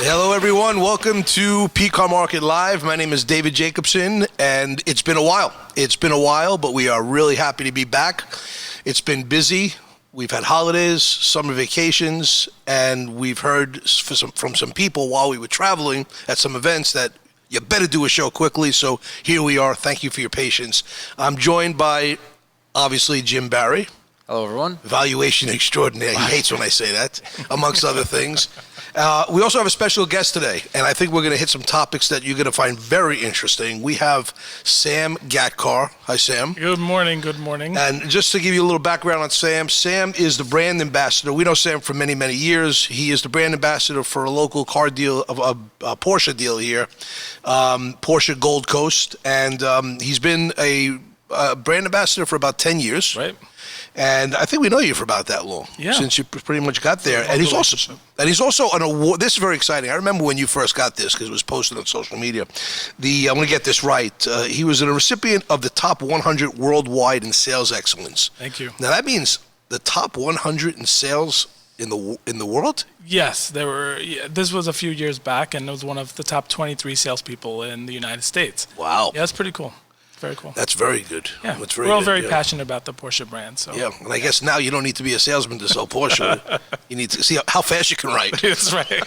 Hello, everyone. Welcome to Pcarmarket Live. My name is David Jacobson, and it's been a while. But we are really happy to be back. It's been busy. We've had holidays, summer vacations, and we've heard from some people while we were traveling at some events that you better do a show quickly. So here we are. Thank you for your patience. I'm joined by, obviously, Jim Barry. Hello, everyone. Valuation extraordinaire. He hates when I say that, amongst other things. We also have a special guest today, and I think we're going to hit some topics that you're going to find very interesting. We have Sam Gadkar. Hi, Sam. Good morning. Good morning. And just to give you a little background on Sam, Sam is the brand ambassador. We know Sam for many, many years. He is the brand ambassador for a local car deal, a Porsche deal here, Porsche Gold Coast, and he's been a brand ambassador for about 10 years. Right. And I think we know you for about that long, since you pretty much got there. And he's also an award. This is very exciting. I remember when you first got this because it was posted on social media. I'm going to get this right. He was a recipient of the top 100 worldwide in sales excellence. Thank you. Now that means the top 100 in sales in the world. Yes, there were. Yeah, this was a few years back, and it was one of the top 23 salespeople in the United States. Wow. Yeah, that's pretty cool. Very cool. That's very good. Yeah, that's we're all very passionate about the Porsche brand. So yeah, and I guess now you don't need to be a salesman to sell Porsche. You need to see how fast you can write. That's right.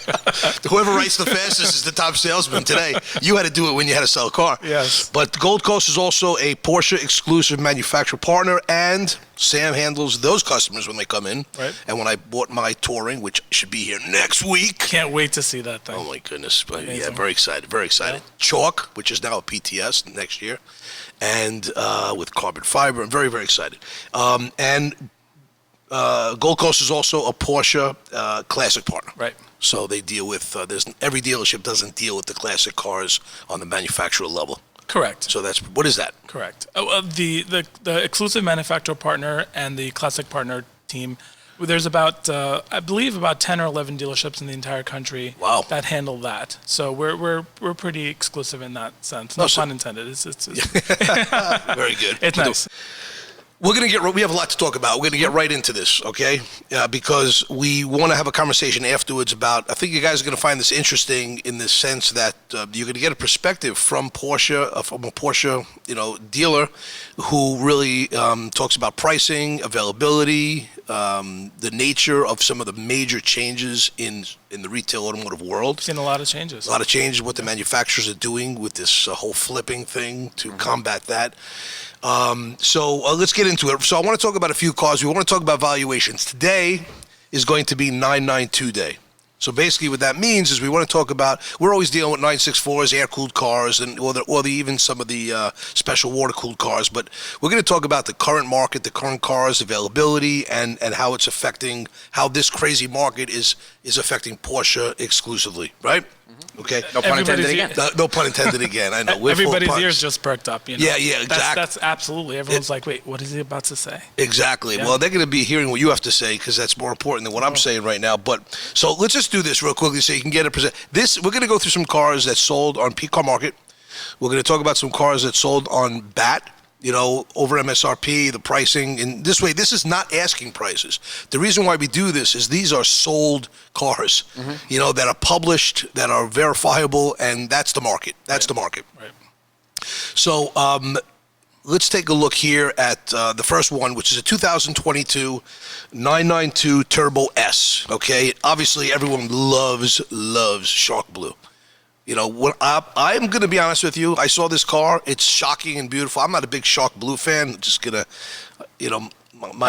Whoever writes the fastest is the top salesman today. You had to do it when you had to sell a car. Yes. But Gold Coast is also a Porsche exclusive manufacturer partner, and Sam handles those customers when they come in. Right. And when I bought my Touring, which should be here next week. Can't wait to see that thing. Oh my goodness. Amazing. Yeah, very excited. Very excited. Yeah. Chalk, which is now a PTS next year. And with carbon fiber. I'm very, very excited. And Gold Coast is also a Porsche classic partner. Right. So they deal with, every dealership doesn't deal with the classic cars on the manufacturer level. Correct. So what is that? Correct. The exclusive manufacturer partner and the classic partner team, there's about, I believe, about 10 or 11 dealerships in the entire country that handle that. So we're pretty exclusive in that sense. No pun intended. It's very good. It's nice. We have a lot to talk about. We're going to get right into this, okay? Because we want to have a conversation afterwards about, I think you guys are going to find this interesting in the sense that you're going to get a perspective from Porsche, from a Porsche, dealer who really talks about pricing, availability, the nature of some of the major changes in the retail automotive world. Seen a lot of changes. A lot of changes, what the manufacturers are doing with this whole flipping thing to combat that. So let's get into it. So I want to talk about a few cars. We want to talk about valuations. Today is going to be 992 day. So basically what that means is we want to talk about, we're always dealing with 964s, air-cooled cars, and or even some of the special water-cooled cars. But we're going to talk about the current market, the current cars, availability, and how it's affecting, how this crazy market is affecting Porsche exclusively, right? Mm-hmm. Okay. No pun intended again. No pun intended again. I know. Everybody's ears just perked up. Yeah, exactly. That's absolutely. Everyone's like, wait, what is he about to say? Exactly. Yeah. Well, they're going to be hearing what you have to say because that's more important than what I'm saying right now. But so let's just do this real quickly so you can get a present. We're going to go through some cars that sold on Pcarmarket. We're going to talk about some cars that sold on BAT. Over MSRP, the pricing. And this way, this is not asking prices. The reason why we do this is these are sold cars, that are published, that are verifiable, and that's the market. That's the market. Right. So let's take a look here at the first one, which is a 2022 992 Turbo S. Okay, obviously everyone loves Shark Blue. I'm going to be honest with you. I saw this car. It's shocking and beautiful. I'm not a big Shark Blue fan. I'm just going to, I'm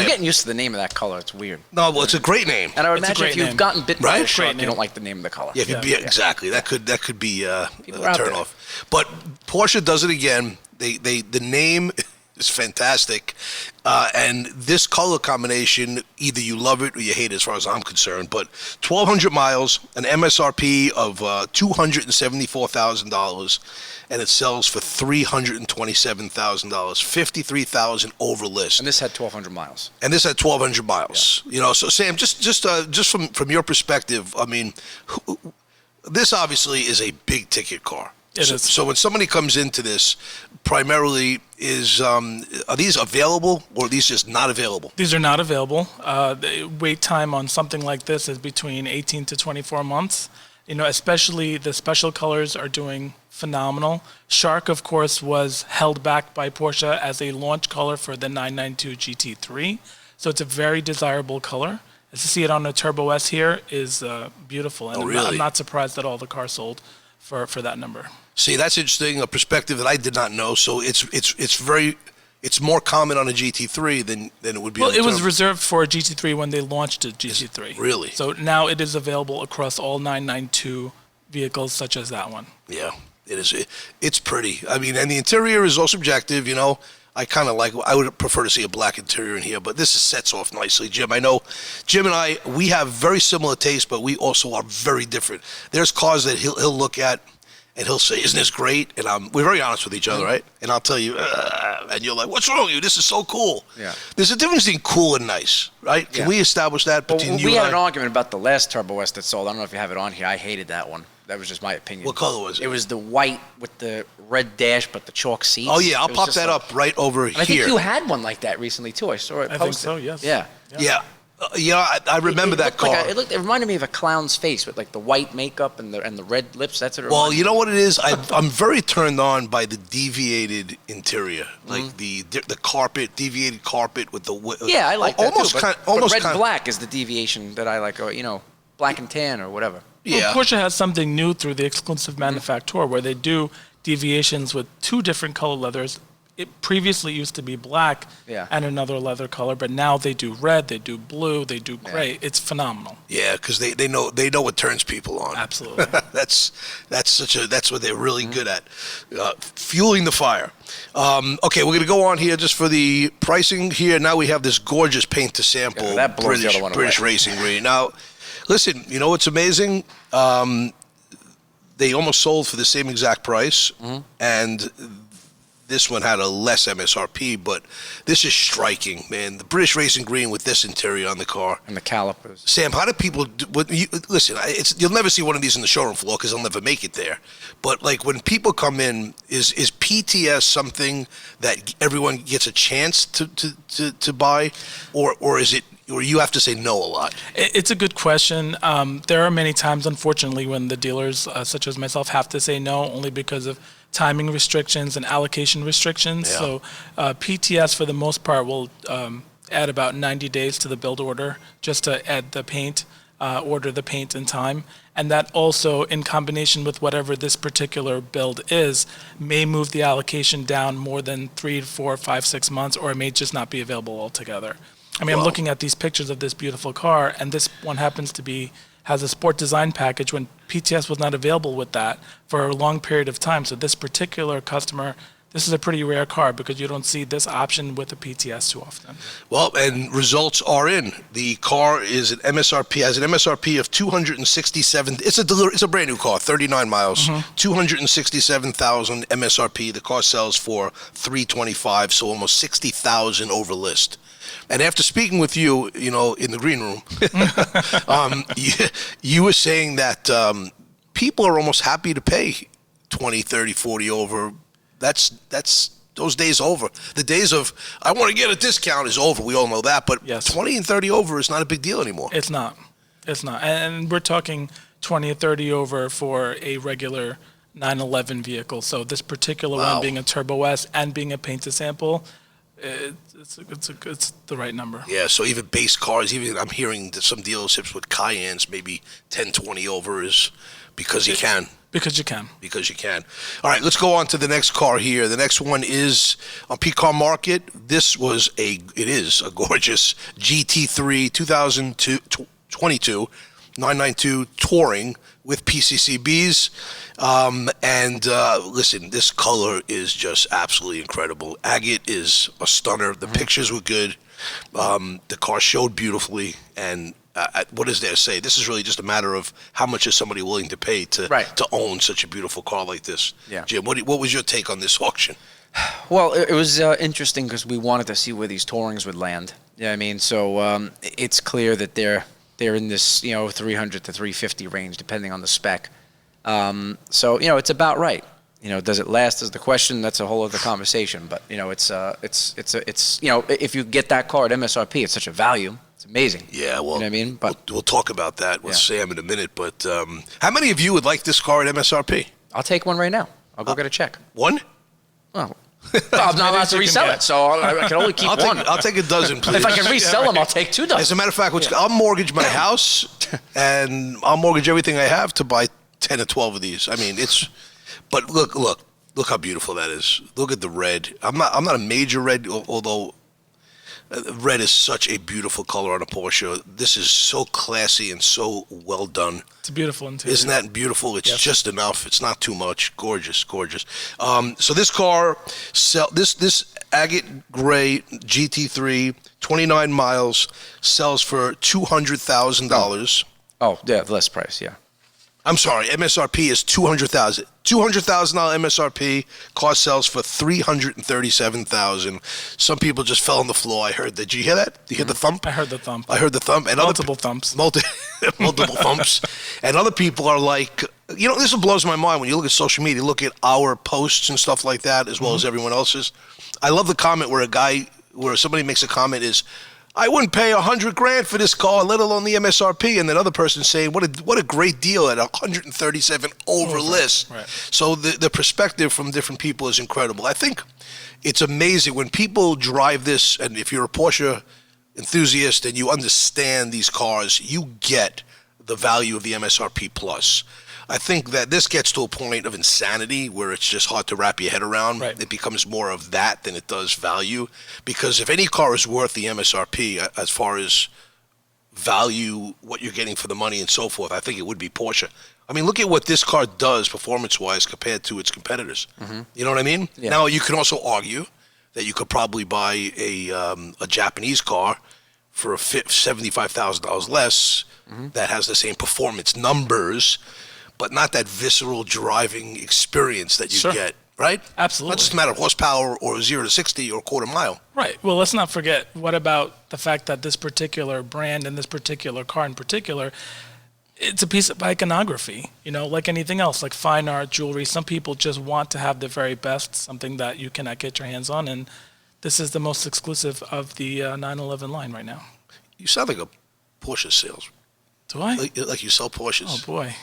getting used to the name of that color. It's weird. No, well, it's a great name. And I would imagine if you've gotten bitten by a shark, you name. don't like the name of the color. Yeah, exactly. That could be a turn off. But Porsche does it again. The name is fantastic. And this color combination, either you love it or you hate it as far as I'm concerned. But 1,200 miles, an MSRP of $274,000, and it sells for $327,000, $53,000 over list. And this had 1,200 miles. Yeah. So Sam, just from your perspective, I mean, this obviously is a big ticket car. So when somebody comes into this, primarily are these available or are these just not available? These are not available. The wait time on something like this is between 18 to 24 months. Especially the special colors are doing phenomenal. Shark, of course, was held back by Porsche as a launch color for the 992 GT3. So it's a very desirable color. To see it on a Turbo S here is beautiful. And really? I'm not surprised that all the cars sold for that number. See, that's interesting, a perspective that I did not know. So it's more common on a GT3 than it would be on a Well, it was Turbo. reserved for a GT3 when they launched a GT3. Really? So now it is available across all 992 vehicles such as that one. Yeah, it is. It's pretty. I mean, and the interior is all subjective, I kind of I would prefer to see a black interior in here, but this sets off nicely, Jim. I know Jim and I, we have very similar tastes, but we also are very different. There's cars that he'll look at and he'll say, "Isn't this great?" And we're very honest with each other, right? And I'll tell you, and you're like, "What's wrong with you? This is so cool." Yeah. There's a difference between cool and nice, right? Can we establish that between Well, you we and had an I? argument about the last Turbo S that sold. I don't know if you have it on here. I hated that one. That was just my opinion. What color was it? It was the white with the red dash, but the chalk seats. Oh yeah, I'll It was pop just that like- up right over And I here. think you had one like that recently too. I saw it I posted. think so, yes. Yeah. Yeah. I remember that looked like car. it reminded me of a clown's face with like the white makeup and the red lips. That's what it Well, reminded you know me. what it is? I'm very turned on by the deviated interior, like the carpet, deviated carpet with the Yeah, I like that almost too. But, almost red kind and black is the deviation that I like. Or, black and tan or whatever. Yeah, Well, Porsche has something new through the exclusive manufacturer where they do deviations with two different color leathers. It previously used to be black and another leather color, but now they do red, they do blue, they do gray. Yeah. It's phenomenal. yeah, because they know what turns people on. Absolutely. that's what they're really good at, fueling the fire. Okay, we're gonna go on here just for the pricing here. Now we have this gorgeous paint to sample Yeah, that blows the other one British away. racing green. Now, listen, you know what's amazing? They almost sold for the same exact price, and this one had a less MSRP, but this is striking, man. The British racing green with this interior on the car. And the calipers. Sam, how do people listen? You'll never see one of these in the showroom floor because they'll never make it there. But like when people come in, is PTS something that everyone gets a chance to buy, or is it? Or you have to say no a lot? It's a good question. There are many times, unfortunately, when the dealers, such as myself, have to say no only because of timing restrictions and allocation restrictions. Yeah. So PTS, for the most part, will add about 90 days to the build order just to add the paint, order the paint in time. And that also, in combination with whatever this particular build is, may move the allocation down more than 3, 4, 5, 6 months, or it may just not be available altogether. I mean, I'm looking at these pictures of this beautiful car, and this one happens to has a sport design package when PTS was not available with that for a long period of time. So this particular customer, this is a pretty rare car because you don't see this option with a PTS too often. Well, and results are in. The car has an MSRP of 267. It's a brand new car, 39 miles, 267,000 MSRP. The car sells for 325, so almost 60,000 over list. And after speaking with you, in the green room, you were saying that people are almost happy to pay 20, 30, 40 over. That's those days over. The days of, I want to get a discount is over. We all know that. But Yes. 20 and 30 over is not a big deal anymore. It's not. And we're talking 20 or 30 over for a regular 911 vehicle. So this particular Wow. one being a Turbo S and being a paint to sample, it's the right number. Yeah, so even base cars, I'm hearing that some dealerships with Cayennes, maybe 10, 20 over is because you can. Because you can. Because you can. All right, let's go on to the next car here. The next one is on Pcarmarket. It is a gorgeous GT3 2022 992 Touring with PCCBs. Listen, this color is just absolutely incredible. Agate is a stunner. The pictures were good. The car showed beautifully. And what does there say? This is really just a matter of how much is somebody willing to pay to own such a beautiful car like this. Yeah. Jim, what was your take on this auction? Well, it was interesting because we wanted to see where these Tourings would land. Yeah, I mean, so it's clear that they're in this 300 to 350 range depending on the spec. So it's about right. Does it last is the question. That's a whole other conversation. But it's if you get that car at MSRP, it's such a value. It's amazing. Yeah, well, you know what I mean? But we'll talk about that with Sam in a minute. But how many of you would like this car at MSRP? I'll take one right now. I'll go get a check. One? Well, I'm not allowed to resell it, so I can only keep one. I'll take a dozen, please. If I can resell them, I'll take 2 dozen. As a matter of fact, I'll mortgage my house and I'll mortgage everything I have to buy 10 or 12 of these. I mean, but look how beautiful that is. Look at the red. I'm not a major red, although red is such a beautiful color on a Porsche. This is so classy and so well done. It's a beautiful interior. Isn't that beautiful? It's just enough. It's not too much. Gorgeous, gorgeous. So this car, this agate gray GT3, 29 miles, sells for $200,000. Oh, yeah, less price, yeah. I'm sorry, MSRP is $200,000. $200,000 MSRP. Car sells for $337,000. Some people just fell on the floor. I heard that. Did you hear that? Did you hear the thump? I heard the thump. I heard the thump. And Multiple thumps. Multiple thumps. And other people are like, this blows my mind when you look at social media, look at our posts and stuff like that, as well as everyone else's. I love the comment where somebody makes a comment is, I wouldn't pay $100,000 for this car, let alone the MSRP. And that other person saying, what a great deal at 137 over list. Right. So the perspective from different people is incredible. I think it's amazing when people drive this, and if you're a Porsche enthusiast and you understand these cars, you get the value of the MSRP plus. I think that this gets to a point of insanity where it's just hard to wrap your head around. Right. It becomes more of that than it does value. Because if any car is worth the MSRP as far as value, what you're getting for the money and so forth, I think it would be Porsche. I mean, look at what this car does performance-wise compared to its competitors. You know what I mean? Yeah. Now, you can also argue that you could probably buy a Japanese car for $75,000 less that has the same performance numbers, but not that visceral driving experience that you get, right? Absolutely. Not just a matter of horsepower or 0 to 60 or quarter mile. Right. Well, let's not forget, what about the fact that this particular brand and this particular car in particular, it's a piece of iconography, like anything else, like fine art, jewelry. Some people just want to have the very best, something that you cannot get your hands on, and this is the most exclusive of the 911 line right now. You sound like a Porsche sales. Do I? Like you sell Porsches. Oh, boy.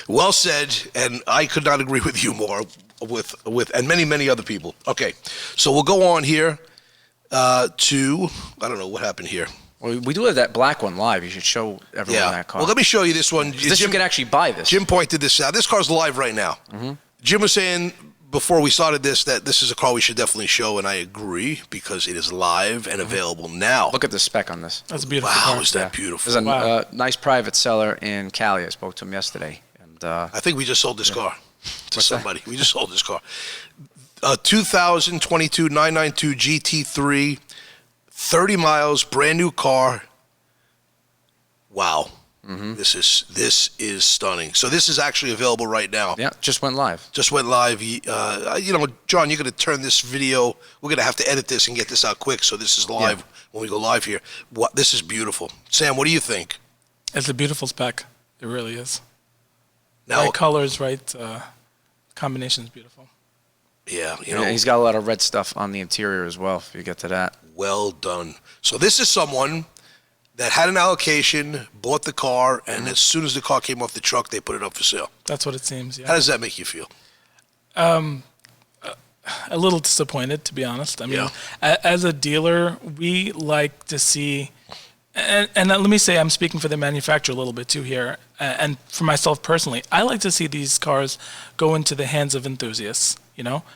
Well said, and I could not agree with you more with and many, many other people. Okay, so we'll go on here to, I don't know what happened here. Well, we do have that black one live. You should show everyone that car. Well, let me show you this one. You could actually buy this. Jim pointed this out. This car's live right now. Jim was saying before we started this that this is a car we should definitely show, and I agree because it is live and available now. Look at the spec on this. That's a beautiful Wow, car. is that beautiful? There's a nice private seller in Cali. I spoke to him yesterday. And I think we just sold this car to What's somebody. We just sold this car. 2022 992 GT3, 30 miles, brand new car. Wow. This is stunning. So this is actually available right now. Yeah, just went live. Just went live. John, you're going to turn this video. We're going to have to edit this and get this out quick. So this is live when we go live here. This is beautiful. Sam, what do you think? It's a beautiful spec. It really is. Now, Right colors, right combination is beautiful. Yeah, He's got a lot of red stuff on the interior as well, if you get to that. Well done. So this is someone that had an allocation, bought the car, and as soon as the car came off the truck, they put it up for sale. That's what it seems, yeah. How does that make you feel? A little disappointed, to be honest. I mean, as a dealer, we like to see, and let me say I'm speaking for the manufacturer a little bit too here, and for myself personally, I like to see these cars go into the hands of enthusiasts,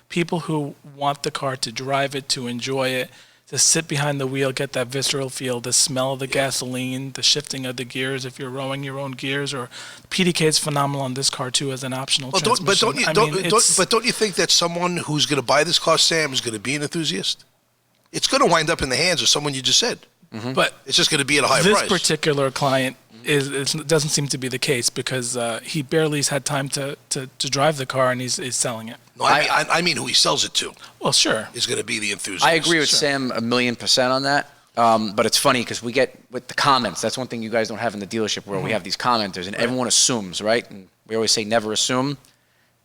people who want the car to drive it, to enjoy it, to sit behind the wheel, get that visceral feel, the smell of the gasoline, the shifting of the gears if you're rowing your own gears, or PDK is phenomenal on this car too as an optional transmission. But don't you think that someone who's going to buy this car, Sam, is going to be an enthusiast? It's going to wind up in the hands of someone you just said. But it's just going to be at a high this price. particular client doesn't seem to be the case because he barely has had time to drive the car and he's selling it. No, I mean who he sells it to. Well, sure. Is going to be the enthusiast. I agree with Sam 1,000,000% on that. But it's funny because we get with the comments. That's one thing you guys don't have in the dealership where we have these commenters and everyone assumes, right? And we always say never assume.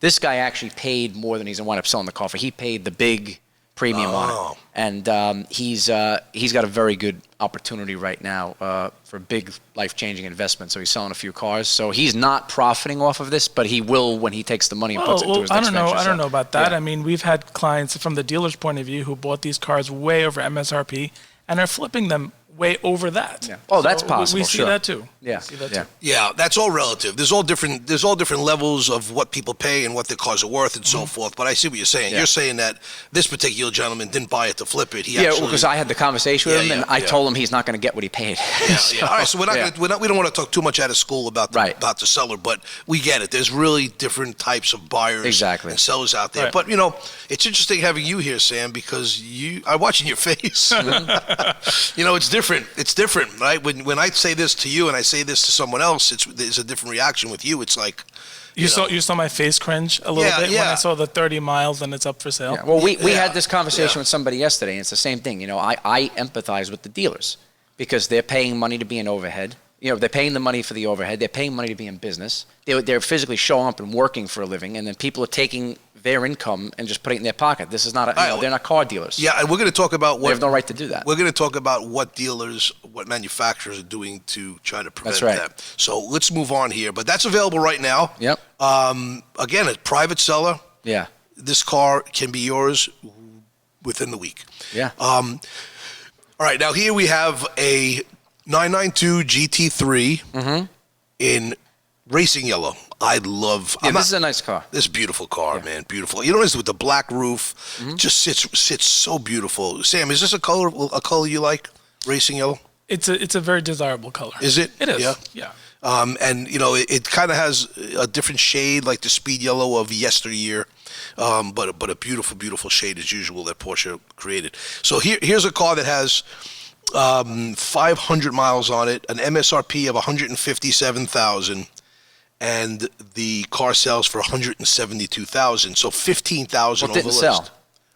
This guy actually paid more than he's going to wind up selling the car for. He paid the big premium on it. And he's got a very good opportunity right now for a big life-changing investment. So he's selling a few cars. So he's not profiting off of this, but he will when he takes the money and puts it into his next venture. I don't know about that. Yeah. I mean, we've had clients from the dealer's point of view who bought these cars way over MSRP and are flipping them way over that. Yeah. Oh, that's So possible. We see sure. that too. Yeah. We see that Yeah. too. Yeah, that's all relative. There's all different levels of what people pay and what their cars are worth and so forth. But I see what you're saying. Yeah. You're saying that this particular gentleman didn't buy it to flip it. He Yeah, actually, because I had the conversation with him, and I told him he's not going to get what he paid. All right, so we don't want to talk too much out of school about the seller, but we get it. There's really different types of buyers and sellers out there. Right. But it's interesting having you here, Sam, because I'm watching your face. It's different. It's different, right? When I say this to you and I say this to someone else, there's a different reaction with you. It's like you saw my face cringe a little bit when I saw the 30 miles and it's up for sale. Yeah. Well, we had this conversation with somebody yesterday, and it's the same thing. I empathize with the dealers because they're paying money to be in overhead. They're paying the money for the overhead. They're paying money to be in business. They're physically showing up and working for a living, and then people are taking their income and just putting it in their pocket. This is not they're not car dealers. Yeah, and we're going to talk about they have no right to do that. We're going to talk about what manufacturers are doing to try to prevent that. So let's move on here. But that's available right now. Yep. Again, a private seller. Yeah. This car can be yours within the week. Yeah. All right, now here we have a 992 GT3 in racing yellow. I love. Yeah, this is a nice car. This is a beautiful car, man. Beautiful. You notice with the black roof, just sits so beautiful. Sam, is this a color you like? Racing yellow. It's a very desirable color. Is it? It is. Yeah. Yeah. And it kind of has a different shade, like the speed yellow of yesteryear. But a beautiful, beautiful shade as usual that Porsche created. So here's a car that has 500 miles on it, an MSRP of 157,000, and the car sells for 172,000. So 15,000 over the list. Sell.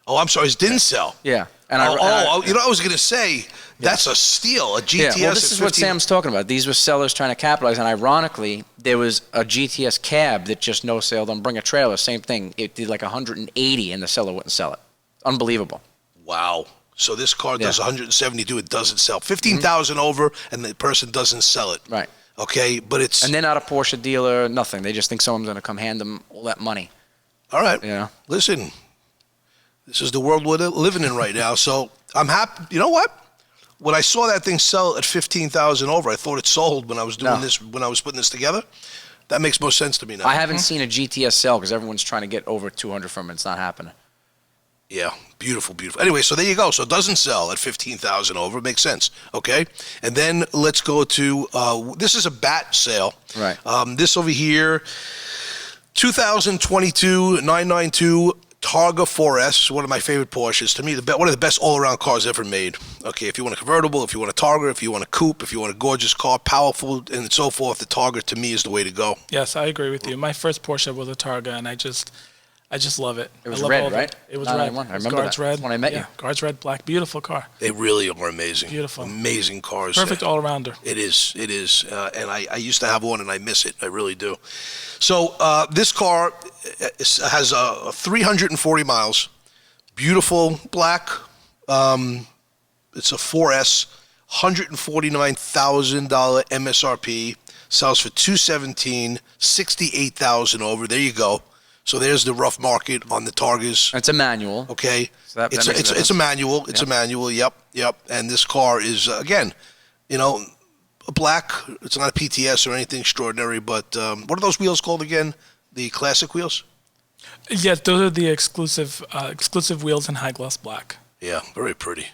Oh, I'm sorry, it didn't sell. Yeah. And I was going to say that's a steal, a GTS. Yeah, well, this is what Sam's talking about. These were sellers trying to capitalize, and ironically, there was a GTS cab that just no sale. Don't bring a trailer. Same thing. It did like 180, and the seller wouldn't sell it. Unbelievable. Wow. So this car does 172. It doesn't sell. 15,000 over, and the person doesn't sell it. Right. Okay, but it's... And they're not a Porsche dealer, nothing. They just think someone's going to come hand them all that money. All right. Yeah. Listen, this is the world we're living in right now, so I'm happy. You know what? When I saw that thing sell at 15,000 over, I thought it sold when I was doing this, when I was putting this together. That makes more sense to me now. I haven't seen a GTS sell because everyone's trying to get over 200 from it. It's not happening. Yeah, beautiful, beautiful. Anyway, so there you go. So it doesn't sell at 15,000 over. It makes sense, okay? And then let's go to, this is a bat sale. Right. This over here, 2022 992 Targa 4S, one of my favorite Porsches. To me, one of the best all-around cars ever made. Okay, if you want a convertible, if you want a Targa, if you want a coupe, if you want a gorgeous car, powerful, and so forth, the Targa, to me, is the way to go. Yes, I agree with you. My first Porsche was a Targa, and I just love it. It was red, right? It was red. I remember Guards that. red. That's when I met you. Guards red, black, beautiful car. They really are amazing. Beautiful. Amazing cars. Perfect all-arounder. It is. And I used to have one, and I miss it. I really do. So this car has 340 miles. Beautiful black. It's a 4S, $149,000 MSRP. Sells for $217,000, 68,000 over. There you go. So there's the rough market on the Targas. It's a manual. Okay. So that makes it's a manual. It's a manual. Yep. And this car is, again, black. It's not a PTS or anything extraordinary, but what are those wheels called again? The classic wheels? Yes, those are the exclusive wheels in high gloss black. Yeah, very pretty.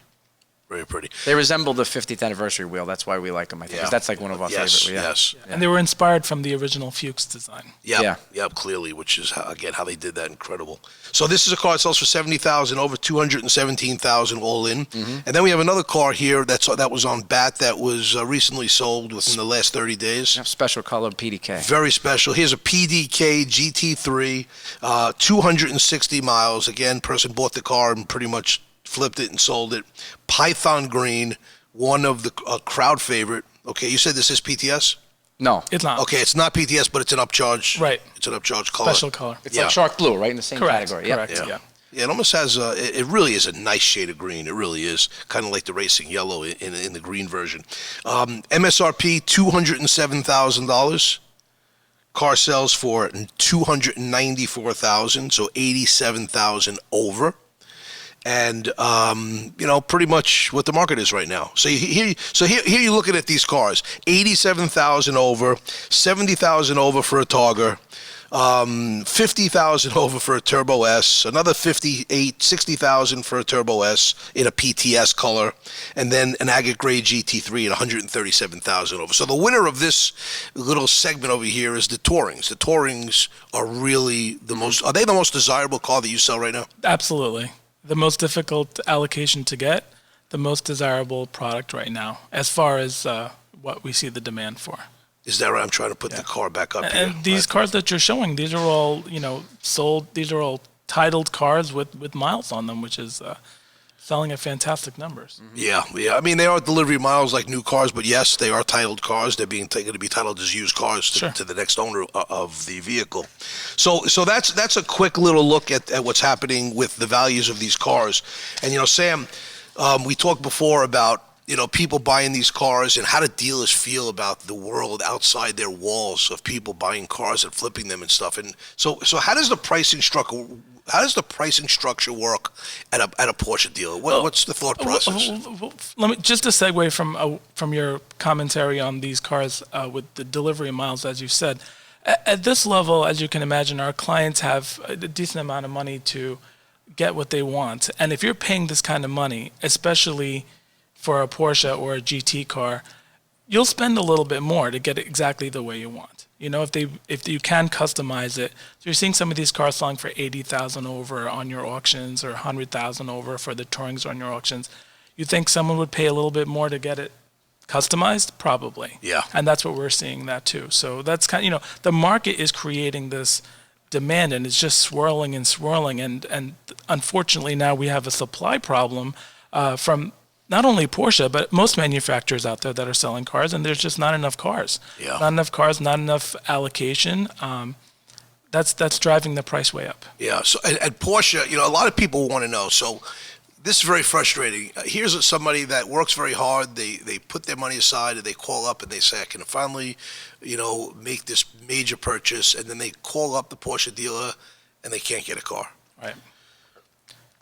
Very pretty. They resemble the 50th anniversary wheel. That's why we like them, I think. 'Cause that's like one of our favorite. Yes. And they were inspired from the original Fuchs design. Yep, clearly, which is, how they did that. Incredible. So this is a car that sells for $70,000, over $217,000 all in. And then we have another car here that was on BAT that was recently sold within the last 30 days. Special color PDK. Very special. Here's a PDK GT3, 260 miles. Again, person bought the car and pretty much flipped it and sold it. Python green, one of the crowd favorite. Okay, you said this is PTS? No. It's not. Okay, it's not PTS, but it's an upcharge. Right. It's an upcharge color. Special color. It's like shark blue, right? In the same category. Correct, yeah. Yeah, it almost has it really is a nice shade of green. It really is. Kind of like the racing yellow in the green version. MSRP, $207,000. Car sells for $294,000, so $87,000 over. And pretty much what the market is right now. So here you're looking at these cars: $87,000 over, $70,000 over for a Targa, $50,000 over for a Turbo S, another $60,000 for a Turbo S in a PTS color, and then an agate gray GT3 at $137,000 over. So the winner of this little segment over here is the Tourings. The Tourings are really are they the most desirable car that you sell right now? Absolutely. The most difficult allocation to get, the most desirable product right now, as far as what we see the demand for. Is that right? I'm trying to put the car back up here. And these cars that you're showing, these are all, sold. These are all titled cars with miles on them, which is selling at fantastic numbers. Yeah. I mean, they are delivery miles like new cars, but yes, they are titled cars. They're going to be titled as used cars to the next owner of the vehicle. So that's a quick little look at what's happening with the values of these cars. And Sam, we talked before about people buying these cars and how do dealers feel about the world outside their walls of people buying cars and flipping them and stuff. And so how does the pricing structure? How does the pricing structure work at a Porsche dealer? What's the thought process? Let me just a segue from your commentary on these cars with the delivery miles, as you said. At this level, as you can imagine, our clients have a decent amount of money to get what they want, and if you're paying this kind of money, especially for a Porsche or a GT car, you'll spend a little bit more to get it exactly the way you want. If you can customize it. So you're seeing some of these cars selling for $80,000 over on your auctions, or $100,000 over for the Tourings on your auctions. You think someone would pay a little bit more to get it customized? Probably. Yeah. And that's what we're seeing that too. So that's the market is creating this demand, and it's just swirling and swirling. And unfortunately now we have a supply problem from not only Porsche, but most manufacturers out there that are selling cars, and there's just not enough cars. Yeah. Not enough cars, not enough allocation. That's driving the price way up. Yeah. So at Porsche, a lot of people want to know. So this is very frustrating. Here's somebody that works very hard. They put their money aside and they call up and they say, I can finally, make this major purchase. And then they call up the Porsche dealer and they can't get a car. Right.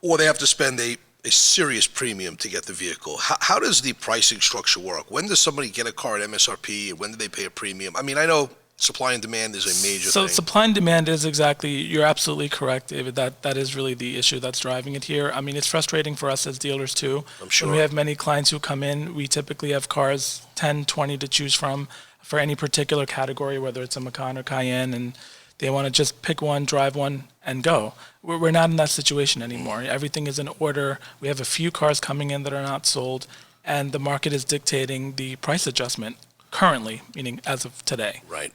Or they have to spend a serious premium to get the vehicle. How does the pricing structure work? When does somebody get a car at MSRP, and when do they pay a premium? I mean, I know supply and demand is a major thing. So supply and demand is you're absolutely correct, David. That is really the issue that's driving it here. I mean, it's frustrating for us as dealers too. I'm sure. When we have many clients who come in, we typically have cars, 10, 20 to choose from for any particular category, whether it's a Macan or Cayenne, and they want to just pick one, drive one, and go. We're not in that situation anymore. Everything is in order. We have a few cars coming in that are not sold, and the market is dictating the price adjustment currently, meaning as of today. Right.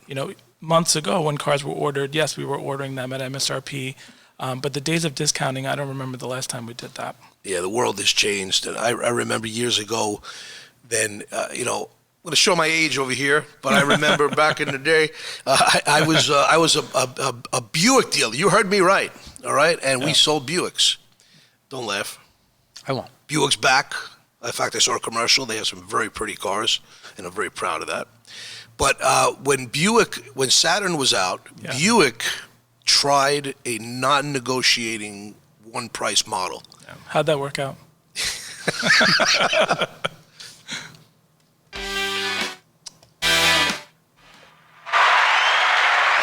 Months ago when cars were ordered, yes, we were ordering them at MSRP, but the days of discounting, I don't remember the last time we did that. Yeah, the world has changed. And I remember years ago, then, I'm going to show my age over here, but I remember back in the day, I was a Buick dealer. You heard me right, all right? And we sold Buicks. Don't laugh. I won't. Buick's back. In fact, I saw a commercial. They have some very pretty cars, and I'm very proud of that. But when Saturn was out, Buick tried a non-negotiating one-price model. Yeah. How'd that work out?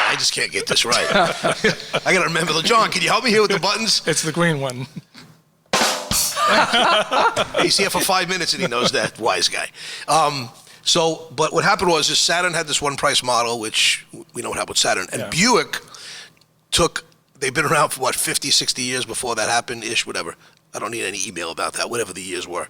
I just can't get this right. I got to remember. John, can you help me here with the buttons? It's the green one. He's here for 5 minutes and he knows that. Wise guy. But what happened was Saturn had this one-price model, which we know what happened with Saturn. And Buick they've been around for, 50, 60 years before that happened-ish, whatever. I don't need any email about that, whatever the years were.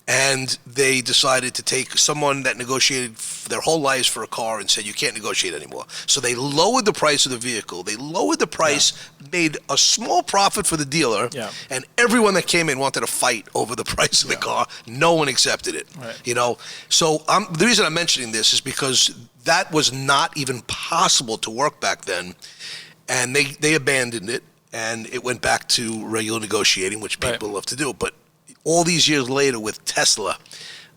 And they decided to take someone that negotiated their whole lives for a car and said, you can't negotiate anymore. So they lowered the price of the vehicle. They lowered the price, made a small profit for the dealer, and everyone that came in wanted to fight over the price of the car. No one accepted it. Right. So the reason I'm mentioning this is because that was not even possible to work back then, and they abandoned it. and it went back to regular negotiating, which people love to do. But all these years later with Tesla,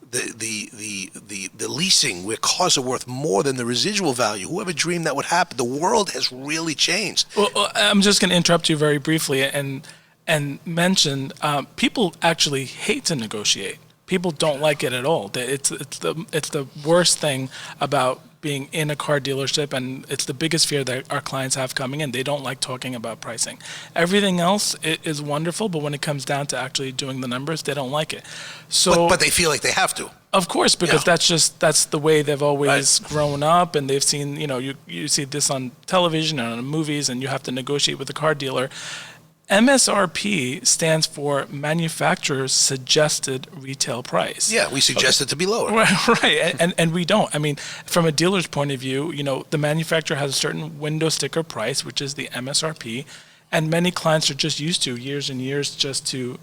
the leasing where cars are worth more than the residual value. Whoever dreamed that would happen? The world has really changed. Well, I'm just going to interrupt you very briefly and mention people actually hate to negotiate. People don't like it at all. It's the worst thing about being in a car dealership, and it's the biggest fear that our clients have coming in. They don't like talking about pricing. Everything else is wonderful, but when it comes down to actually doing the numbers, they don't like it. So, but they feel like they have to. Of course, because that's the way they've always grown up, and they've seen, you see this on television and on movies, and you have to negotiate with the car dealer. MSRP stands for Manufacturer's Suggested Retail Price. Yeah, we suggest it to be lower. Right, and we don't. I mean, from a dealer's point of view, the manufacturer has a certain window sticker price, which is the MSRP, and many clients are just used to years and years just to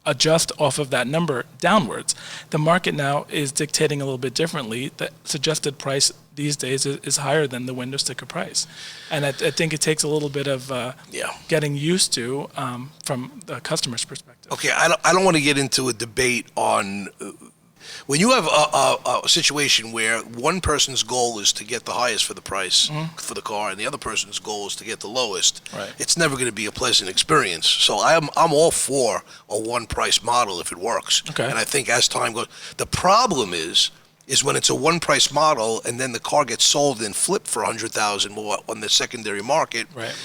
adjust off of that number downwards. The market now is dictating a little bit differently. The suggested price these days is higher than the window sticker price. And I think it takes a little bit of getting used to from the customer's perspective. Okay, I don't want to get into a debate on when you have a situation where one person's goal is to get the highest for the price for the car, and the other person's goal is to get the lowest. Right. It's never going to be a pleasant experience. So I'm all for a one price model if it works. Okay. And I think as time goes, the problem is when it's a one price model and then the car gets sold and flipped for $100,000 more on the secondary market. Right.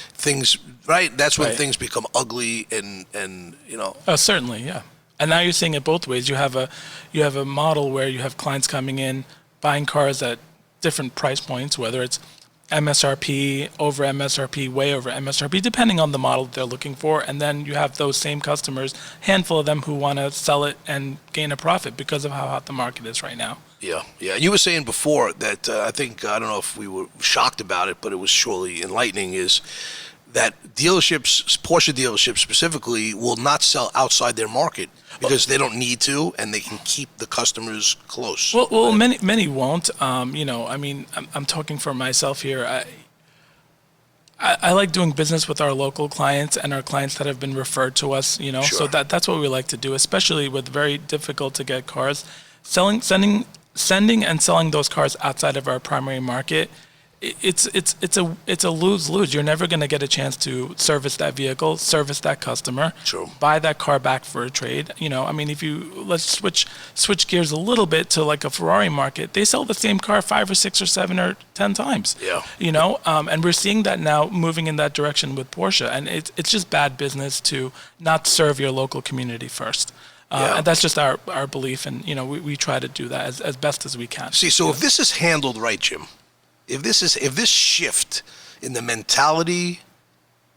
That's when things become ugly and. Certainly, yeah. And now you're seeing it both ways. You have a model where you have clients coming in, buying cars at different price points, whether it's MSRP, over MSRP, way over MSRP, depending on the model that they're looking for. And then you have those same customers, handful of them who want to sell it and gain a profit because of how hot the market is right now. Yeah. You were saying before that I don't know if we were shocked about it, but it was surely enlightening, is that Porsche dealerships specifically, will not sell outside their market because they don't need to, and they can keep the customers close. Well, many won't. I'm talking for myself here. I like doing business with our local clients and our clients that have been referred to us. Sure. So that's what we like to do, especially with very difficult to get cars. Sending and selling those cars outside of our primary market. It's a lose-lose. You're never going to get a chance to service that vehicle, service that customer, True. buy that car back for a trade. If let's switch gears a little bit to like a Ferrari market, they sell the same car 5 or 6 or 7 or 10 times. Yeah. And we're seeing that now moving in that direction with Porsche, and it's just bad business to not serve your local community first. And that's just our belief, and we try to do that as best as we can. See, so if this is handled right, Jim. If this shift in the mentality,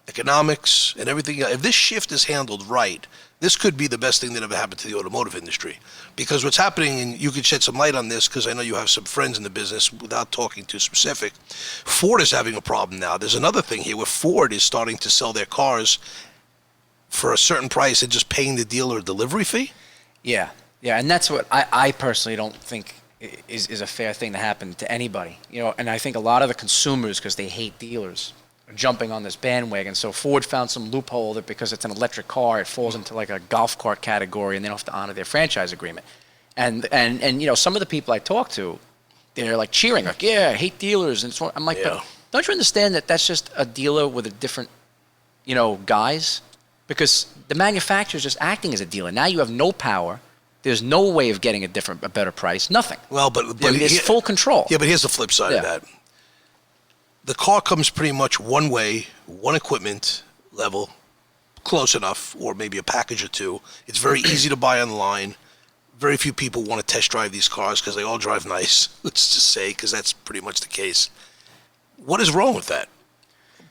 economics, and everything, if this shift is handled right, this could be the best thing that ever happened to the automotive industry. Because what's happening, and you could shed some light on this, because I know you have some friends in the business without talking too specific, Ford is having a problem now. There's another thing here where Ford is starting to sell their cars for a certain price and just paying the dealer a delivery fee. Yeah, and that's what I personally don't think is a fair thing to happen to anybody, and I think a lot of the consumers, because they hate dealers, are jumping on this bandwagon. So Ford found some loophole that because it's an electric car, it falls into like a golf cart category, and they don't have to honor their franchise agreement. And some of the people I talk to, they're like cheering, like, yeah, I hate dealers, and so I'm like, but don't you understand that that's just a dealer with a different, guise? Because the manufacturer's just acting as a dealer. Now you have no power. There's no way of getting a better price. Nothing. Well, but it's full control. Yeah, but here's the flip side of that. The car comes pretty much one way, one equipment level, close enough, or maybe a package or two. It's very easy to buy online. Very few people want to test drive these cars because they all drive nice. Let's just say, because that's pretty much the case. What is wrong with that?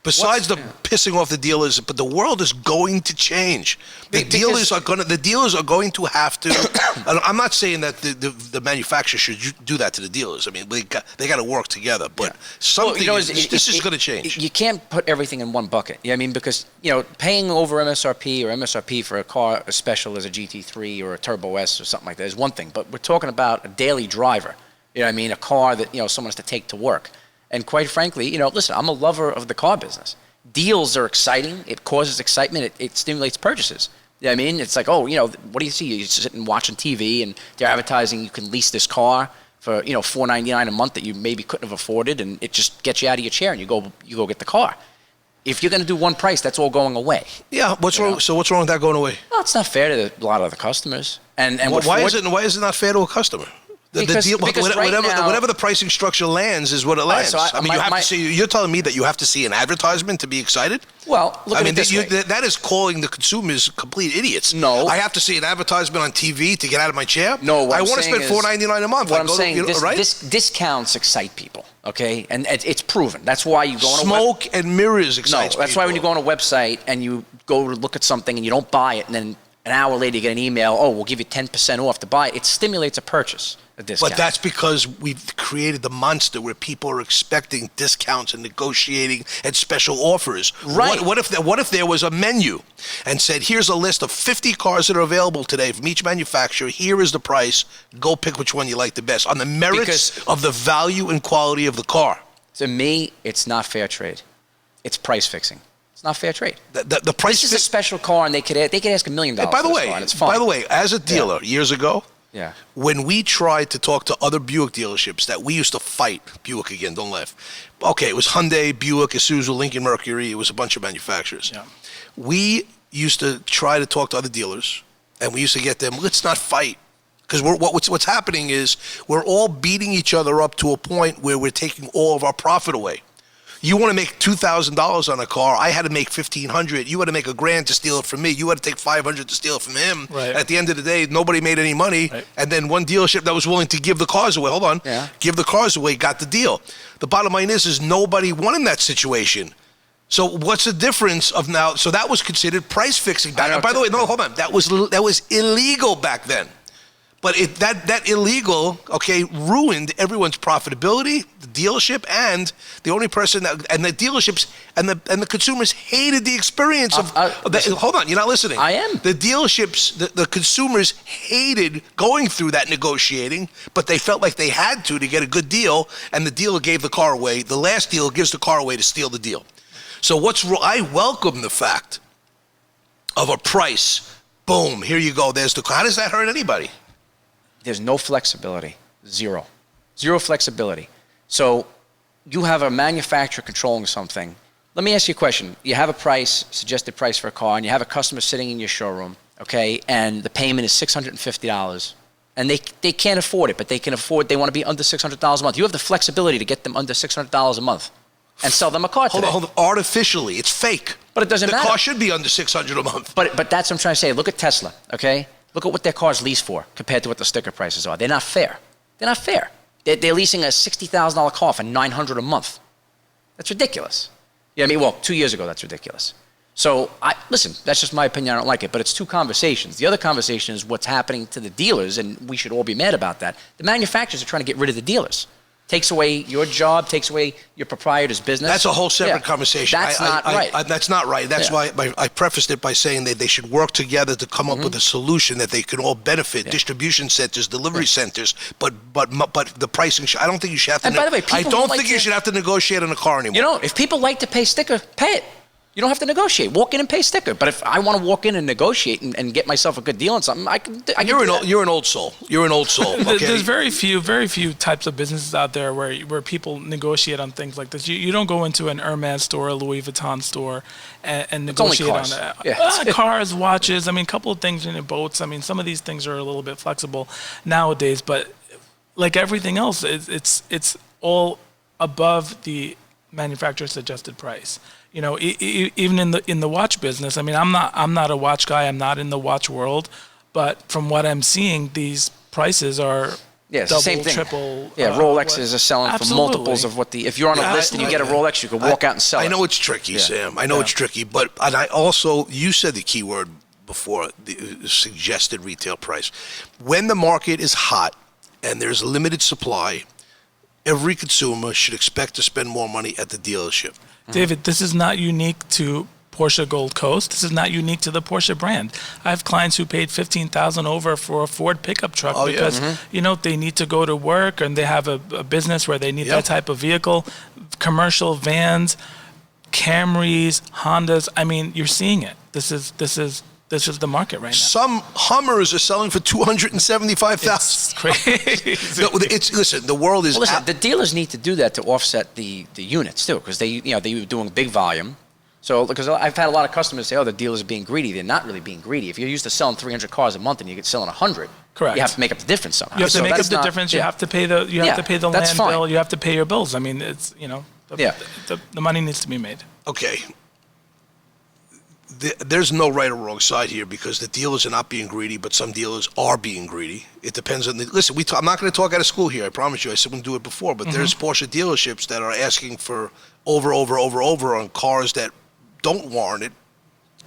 Besides pissing off the dealers, but the world is going to change. The dealers are going to have to. I'm not saying that the manufacturer should do that to the dealers. I mean, they got to work together. But this is going to change. You can't put everything in one bucket. Because paying over MSRP for a car as special as a GT3 or a Turbo S or something like that is one thing. But we're talking about a daily driver. A car that someone has to take to work. And quite frankly, listen, I'm a lover of the car business. deals are exciting. It causes excitement. It stimulates purchases. You know what I mean? It's like, oh, what do you see? You're sitting watching TV, and they're advertising you can lease this car for, $499 a month that you maybe couldn't have afforded, and it just gets you out of your chair, and you go get the car. If you're going to do one price, that's all going away. Yeah, what's wrong? So what's wrong with that going away? Well, it's not fair to a lot of the customers. And why is it not fair to a customer? Because whatever the pricing structure lands is what it lands. So you're telling me that you have to see an advertisement to be excited? Well, look at it this way. That is calling the consumers complete idiots. No. I have to see an advertisement on TV to get out of my chair? No, I want to spend $4.99 a month. What I'm saying is discounts excite people, okay? And it's proven. That's why you go on Smoke and mirrors excite people. No, that's why when you go on a website and you go to look at something and you don't buy it, and then an hour later you get an email, oh, we'll give you 10% off to buy it. It stimulates a purchase, a discount. But that's because we've created the monster where people are expecting discounts and negotiating and special offers. Right. What if there was a menu and said, here's a list of 50 cars that are available today from each manufacturer. Here is the price. Go pick which one you like the best on the merits of the value and quality of the car. To me, it's not fair trade. It's price fixing. Not fair trade. The price. This is a special car, and they could ask $1 million. By the way, and it's fine. By the way, as a dealer years ago, yeah, when we tried to talk to other Buick dealerships that we used to fight Buick again, don't laugh. Okay, it was Hyundai, Buick, Isuzu, Lincoln, Mercury. It was a bunch of manufacturers. Yeah. We used to try to talk to other dealers, and we used to get them. Let's not fight. Because what's happening is we're all beating each other up to a point where we're taking all of our profit away. You want to make $2,000 on a car. I had to make $1,500. You had to make $1,000 to steal it from me. You had to take $500 to steal it from him. Right. At the end of the day, nobody made any money. Right. And then one dealership that was willing to give the cars away, give the cars away, got the deal. The bottom line is nobody won in that situation. So what's the difference of now? So that was considered price fixing back then. By the way, no, hold on. That was illegal back then. But that illegal, ruined everyone's profitability, the dealership, and the only person and the dealerships and the consumers hated the experience of. Hold on, you're not listening. I am. The dealerships, the consumers hated going through that negotiating, but they felt like they had to get a good deal, and the dealer gave the car away. The last dealer gives the car away to steal the deal. So I welcome the fact of a price. Boom, here you go. There's the car. How does that hurt anybody? There's no flexibility. Zero flexibility. So you have a manufacturer controlling something. Let me ask you a question. You have a suggested price for a car, and you have a customer sitting in your showroom, and the payment is $650, and they can't afford it, but they want to be under $600 a month. You have the flexibility to get them under $600 a month and sell them a car today. Hold on. Artificially. It's fake. But it doesn't matter. The car should be under $600 a month. But that's what I'm trying to say. Look at Tesla, okay? Look at what their cars lease for compared to what the sticker prices are. They're not fair. They're leasing a $60,000 car for $900 a month. That's ridiculous. Yeah, 2 years ago, that's ridiculous. So, listen, that's just my opinion. I don't like it, but it's two conversations. The other conversation is what's happening to the dealers, and we should all be mad about that. The manufacturers are trying to get rid of the dealers. Takes away your job, takes away your proprietor's business. That's a whole separate conversation. That's not right. That's not right. That's why I prefaced it by saying that they should work together to come up with a solution that they can all benefit. Distribution centers, delivery centers, but the pricing. I don't think you should have to. And by the way, I don't think you should have to negotiate on a car anymore. If people like to pay sticker, pay it. You don't have to negotiate. Walk in and pay sticker. But if I want to walk in and negotiate and get myself a good deal on something, I can You're an old soul. You're an old soul. Okay? There's very few types of businesses out there where people negotiate on things like this. You don't go into an Hermes store, a Louis Vuitton store, and negotiate on that. Yeah. Cars, watches. A couple of things in boats. Some of these things are a little bit flexible nowadays, but like everything else, it's all above the manufacturer suggested price. Even in the watch business. I'm not a watch guy. I'm not in the watch world, but from what I'm seeing, these prices are double, same thing. triple. Rolexes are selling for multiples of what if you're on a list and you get a Rolex, you can walk out and sell it. I know it's tricky, Sam. I know it's tricky, and I also, you said the key word before, the suggested retail price. When the market is hot and there's limited supply, every consumer should expect to spend more money at the dealership. David, this is not unique to Porsche Gold Coast. This is not unique to the Porsche brand. I have clients who paid $15,000 over for a Ford pickup truck because they need to go to work and they have a business where they need that type of vehicle. Commercial vans, Camrys, Hondas. I mean, you're seeing it. This is the market right now. Some Hummers are selling for $275,000. It's crazy. No, listen. The world is. Well, listen, the dealers need to do that to offset the units too, because they were doing big volume. So, because I've had a lot of customers say, "Oh, the dealers are being greedy." They're not really being greedy. If you're used to selling 300 cars a month and you get selling 100, correct. You have to make up the difference somehow. You have to make up the difference. You have to pay the land bill. You have to pay your bills. I mean, it's the money needs to be made. Okay. There's no right or wrong side here because the dealers are not being greedy, but some dealers are being greedy. It depends on the. Listen, I'm not going to talk out of school here. I promise you. I said we do it before, but there's Porsche dealerships that are asking for over on cars that don't warrant it.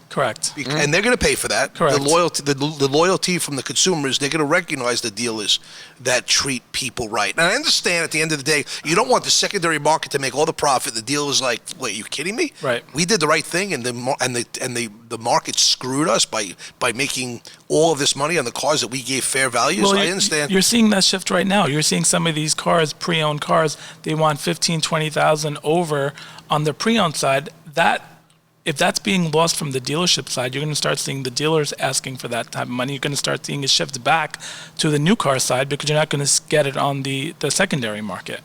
Correct. And they're going to pay for that. Correct. The loyalty from the consumers, they're going to recognize the dealers that treat people right. And I understand at the end of the day, you don't want the secondary market to make all the profit. The dealer's like, wait, are you kidding me? Right. We did the right thing, and the market screwed us by making all of this money on the cars that we gave fair value. Well, so I understand. You're seeing that shift right now. You're seeing some of these cars, pre-owned cars, they want 15, 20,000 over on the pre-owned side. If that's being lost from the dealership side, you're going to start seeing the dealers asking for that type of money. You're going to start seeing it shift back to the new car side because you're not going to get it on the secondary market.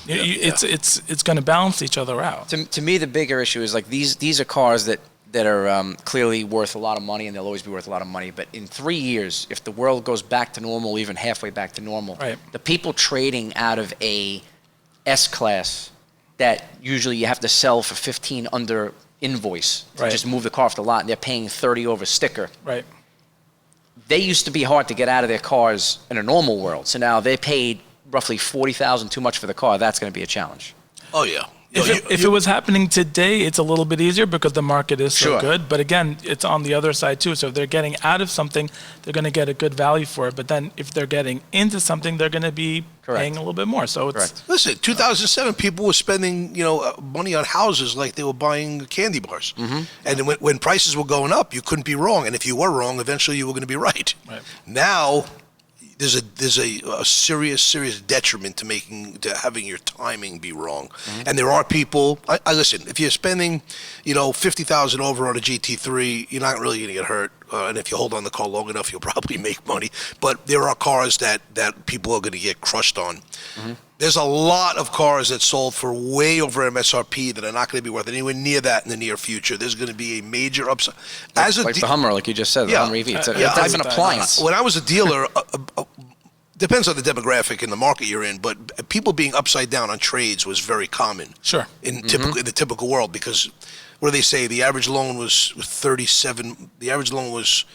It's going to balance each other out. To me, the bigger issue is like these are cars that are clearly worth a lot of money, and they'll always be worth a lot of money. But in 3 years, if the world goes back to normal, even halfway back to normal, right. The people trading out of a S-Class that usually you have to sell for 15 under invoice to just move the car off the lot, and they're paying 30 over sticker. Right. They used to be hard to get out of their cars in a normal world, so now they paid roughly $40,000 too much for the car. That's going to be a challenge. Oh yeah. If it was happening today, it's a little bit easier because the market is so good. But again, it's on the other side too. So if they're getting out of something, they're going to get a good value for it. But then if they're getting into something, they're going to be paying a little bit more. So it's Listen, 2007, people were spending money on houses like they were buying candy bars. And when prices were going up, you couldn't be wrong. And if you were wrong, eventually you were going to be right. Now, there's a serious detriment to having your timing be wrong. And there are people. I listen. If you're spending, $50,000 over on a GT3, you're not really going to get hurt. And if you hold on the car long enough, you'll probably make money. But there are cars that people are going to get crushed on. There's a lot of cars that sold for way over MSRP that are not going to be worth anywhere near that in the near future. There's going to be a major upside. Like the Hummer, like you just said, the Hummer EV. It's an appliance. When I was a dealer, depends on the demographic in the market you're in, but people being upside down on trades was very common. Sure. In the typical world, because what do they say? The average loan was 37. The average loan was,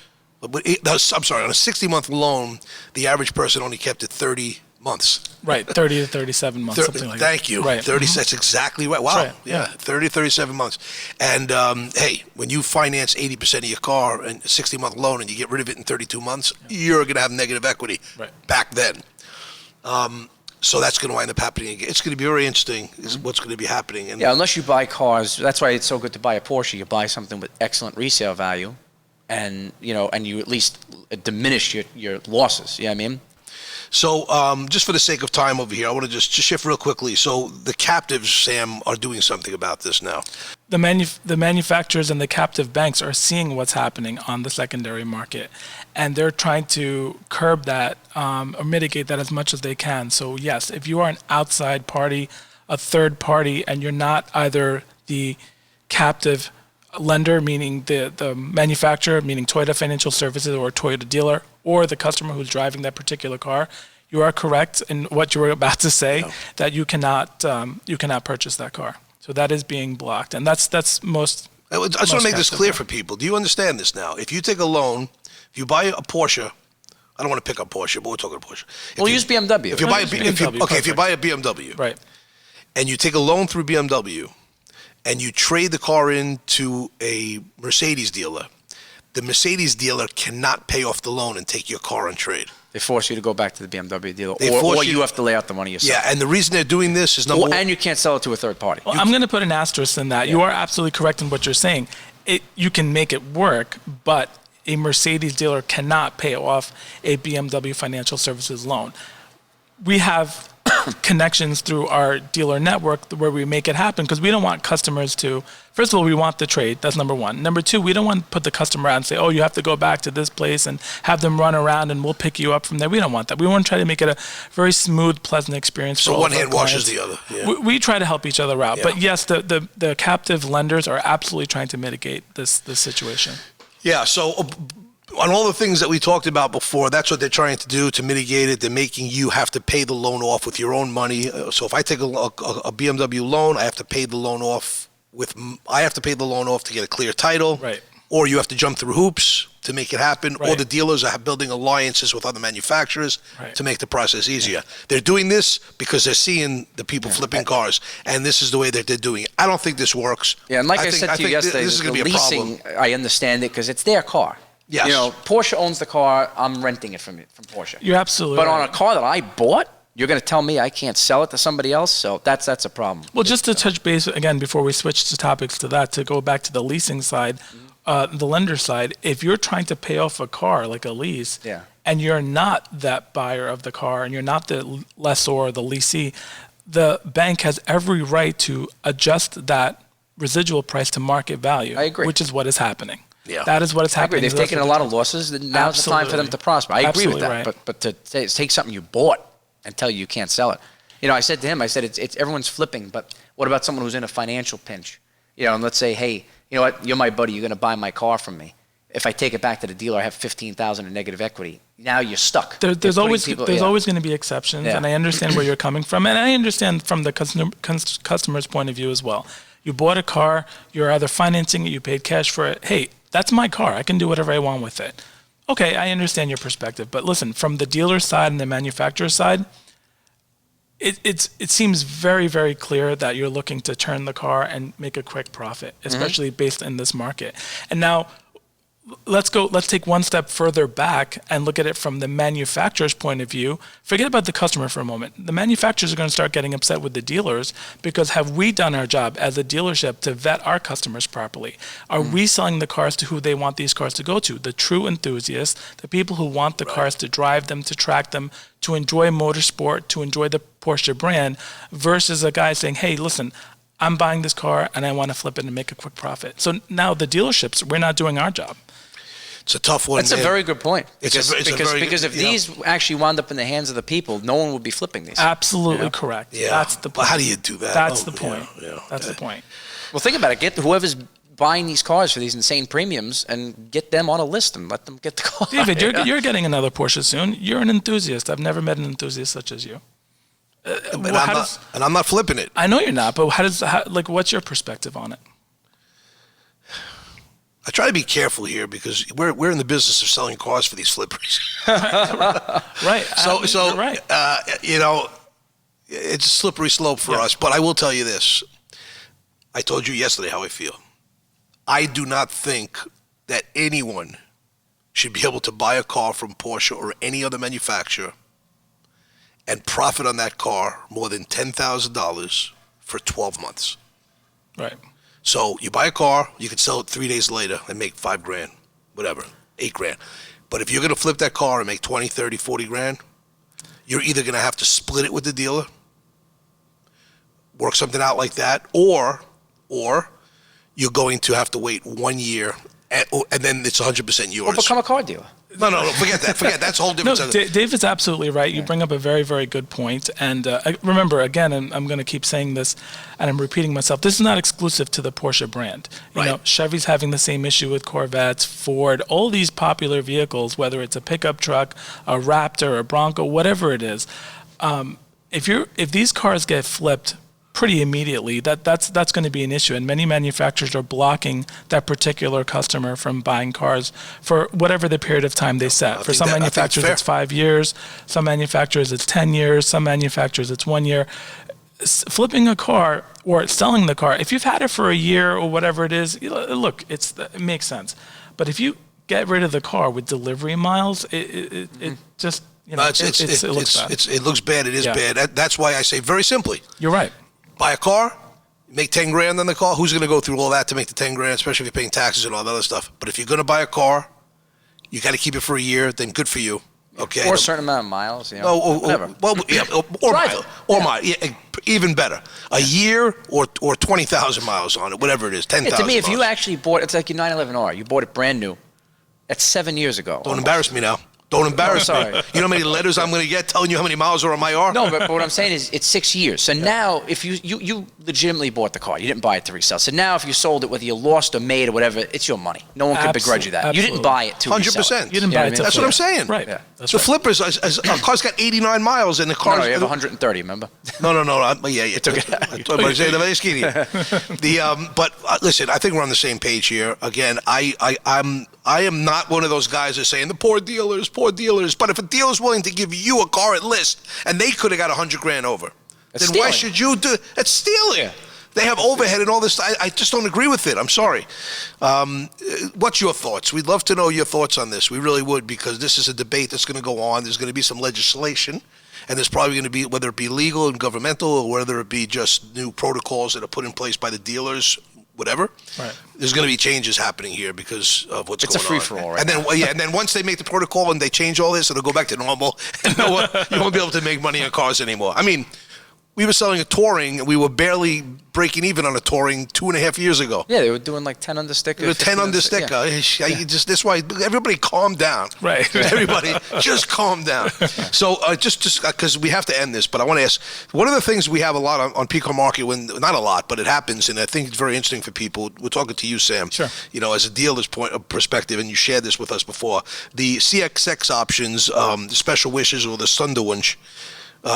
I'm sorry, on a 60-month loan, the average person only kept it 30 months. Right, 30 to 37 months, something like that. Thank you. Right. 30, that's exactly right. Wow. Right. Yeah, 30 to 37 months. And, hey, when you finance 80% of your car in a 60-month loan and you get rid of it in 32 months, you're going to have negative equity back then. So that's going to wind up happening again. It's going to be very interesting what's going to be happening. And unless you buy cars, that's why it's so good to buy a Porsche. You buy something with excellent resale value, and you at least diminish your losses. You know what I mean? So just for the sake of time over here, I want to just shift real quickly. So the captives, Sam, are doing something about this now. The manufacturers and the captive banks are seeing what's happening on the secondary market, and they're trying to curb that or mitigate that as much as they can. So yes, if you are an outside party, a third party, and you're not either the captive lender, meaning the manufacturer, meaning Toyota Financial Services or Toyota dealer, or the customer who's driving that particular car, you are correct in what you were about to say, that you cannot purchase that car. So that is being blocked, and that's most. I just want to make this clear for people. Do you understand this now? If you take a loan, if you buy a Porsche, I don't want to pick up Porsche, but we're talking Porsche. Use BMW. If you buy a BMW, right, and you take a loan through BMW, and you trade the car into a Mercedes dealer, the Mercedes dealer cannot pay off the loan and take your car on trade. They force you to go back to the BMW dealer, or you have to lay out the money yourself. Yeah, and the reason they're doing this is and you can't sell it to a third party. Well, I'm going to put an asterisk in that. Yeah. You are absolutely correct in what you're saying. You can make it work, but a Mercedes dealer cannot pay off a BMW Financial Services loan. We have connections through our dealer network where we make it happen, because we don't want customers to, first of all, we want the trade. That's number one. Number two, we don't want to put the customer out and say, oh, you have to go back to this place and have them run around and we'll pick you up from there. We don't want that. We want to try to make it a very smooth, pleasant experience. So one hand washes the other. Yeah. We try to help each other out. Yeah. But yes, the captive lenders are absolutely trying to mitigate this situation. Yeah, so on all the things that we talked about before, that's what they're trying to do to mitigate it. They're making you have to pay the loan off with your own money. So if I take a BMW loan, I have to pay the loan off to get a clear title. Right. Or you have to jump through hoops to make it happen. Right. Or the dealers are building alliances with other manufacturers to make the process easier. They're doing this because they're seeing the people flipping cars, and this is the way that they're doing it. I don't think this works. Yeah, and like I said to you yesterday, this is going to be a leasing, problem. I understand it because it's their car. Yes. You know, Porsche owns the car. I'm renting it from Porsche. You're absolutely But right. on a car that I bought, you're going to tell me I can't sell it to somebody else? So that's a problem. Well, just to touch base again before we switch to topics to that, to go back to the leasing side, the lender side, if you're trying to pay off a car like a lease, and you're not that buyer of the car and you're not the lessor or the leasee, the bank has every right to adjust that residual price to market value. I agree. Which is what is happening. Yeah. That is what is happening. They've taken a lot of losses. Now's the time for them to prosper. I agree with that. Right. But to take something you bought and tell you can't sell it. You know, I said to him, it's everyone's flipping, but what about someone who's in a financial pinch? You know, and let's say, hey, you know what, you're my buddy, you're going to buy my car from me. If I take it back to the dealer, I have $15,000 in negative equity. Now you're stuck. There's always going to be exceptions, and I understand where you're coming from, and I understand from the customer's point of view as well. You bought a car, you're either financing it, you paid cash for it. Hey, that's my car. I can do whatever I want with it. Okay, I understand your perspective, but listen, from the dealer side and the manufacturer side, it seems very, very clear that you're looking to turn the car and make a quick profit, especially based in this market. And now let's take one step further back and look at it from the manufacturer's point of view. Forget about the customer for a moment. The manufacturers are going to start getting upset with the dealers because have we done our job as a dealership to vet our customers properly? Are we selling the cars to who they want these cars to go to? The true enthusiasts, the people who want the cars to drive them, to track them, to enjoy motorsport, to enjoy the Porsche brand, versus a guy saying, hey, listen, I'm buying this car and I want to flip it and make a quick profit. So now the dealerships, we're not doing our job. It's a tough one. That's a very good point. Because if you these actually wound up in the hands of the people, no one would be flipping these. Absolutely correct. Yeah. That's the point. Well, how do you do that? That's the point. Yeah. That's the point. Well, think about it. Get whoever's buying these cars for these insane premiums and get them on a list and let them get the car. David, you're getting another Porsche soon. You're an enthusiast. I've never met an enthusiast such as you. And I'm not flipping it. I know you're not, but what's your perspective on it? I try to be careful here because we're in the business of selling cars for these flippers. Right. So right. You know, it's a slippery slope for us. But I will tell you this. I told you yesterday how I feel. I do not think that anyone should be able to buy a car from Porsche or any other manufacturer and profit on that car more than $10,000 for 12 months. Right. So you buy a car, you can sell it 3 days later and make $5,000, whatever, $8,000. But if you're going to flip that car and make 20, 30, 40 grand, you're either going to have to split it with the dealer, work something out like that, or you're going to have to wait 1 year and then it's 100% yours. Or become a car dealer. No, forget that. That's a whole different. No, David's absolutely right. You bring up a very, very good point. And remember, again, and I'm going to keep saying this, and I'm repeating myself, this is not exclusive to the Porsche brand. You know, Chevy's having the same issue with Corvettes, Ford, all these popular vehicles, whether it's a pickup truck, a Raptor, a Bronco, whatever it is. If these cars get flipped pretty immediately, that's going to be an issue, and many manufacturers are blocking that particular customer from buying cars for whatever the period of time they set. For some manufacturers it's 5 years, some manufacturers it's 10 years, some manufacturers it's 1 year. Flipping a car or selling the car, if you've had it for a year or whatever it is, look, it makes sense. But if you get rid of the car with delivery miles, it just, it looks bad. It looks bad. It is bad. That's why I say very simply. You're right. Buy a car, make 10 grand on the car. Who's going to go through all that to make the 10 grand, especially if you're paying taxes and all that other stuff? But if you're going to buy a car, you got to keep it for a year, then good for you. Okay. Or a certain amount of miles, you know. No, whatever. or Drive mile, it. or mile. Yeah, even better. A year or 20,000 miles on it, whatever it is, 10,000. To me, if you miles. actually bought, it's like your 911R. You bought it brand new. That's 7 years ago. Don't embarrass me now. Don't embarrass me. sorry. You know how many letters I'm going to get telling you how many miles are on my R? No, but what I'm saying is it's 6 years. So now, if you legitimately bought the car, you didn't buy it to resell. So now, if you sold it, whether you lost or made or whatever, it's your money. No one can begrudge you that. Absolutely. You didn't buy it to resell 100%. it. You didn't buy it to That's what I'm saying. Right. Yeah. That's So right. flippers, a car's got 89 miles, and the No, car's... you have 130, remember? No. Yeah, you took it. But listen, I think we're on the same page here. Again, I am not one of those guys that are saying the poor dealers. But if a dealer's willing to give you a car at list, and they could have got $100,000 over, That's then why stealing. should you do? It's stealing. Yeah. They have overhead and all this. I just don't agree with it. I'm sorry. What's your thoughts? We'd love to know your thoughts on this. We really would, because this is a debate that's going to go on. There's going to be some legislation, and there's probably going to be, whether it be legal and governmental, or whether it be just new protocols that are put in place by the dealers, whatever. Right. There's going to be changes happening here because of what's It's a going on. free-for-all right and then, now. and then once they make the protocol and they change all this, it'll go back to normal, and you won't be able to make money on cars anymore. I mean, we were selling a Touring, and we were barely breaking even on a Touring 2.5 years ago. Yeah, they were doing like 10 under sticker. We were 10 under sticker. Yeah. That's why everybody calm down. Right. Everybody just calm down. So just because we have to end this, but I want to ask, one of the things we have a lot on Pcarmarket, not a lot, but it happens, and I think it's very interesting for people. We're talking to you, Sam. Sure. You know, as a dealer's point of perspective, and you shared this with us before, the CXX options, the special wishes, or the Sunderwunsch.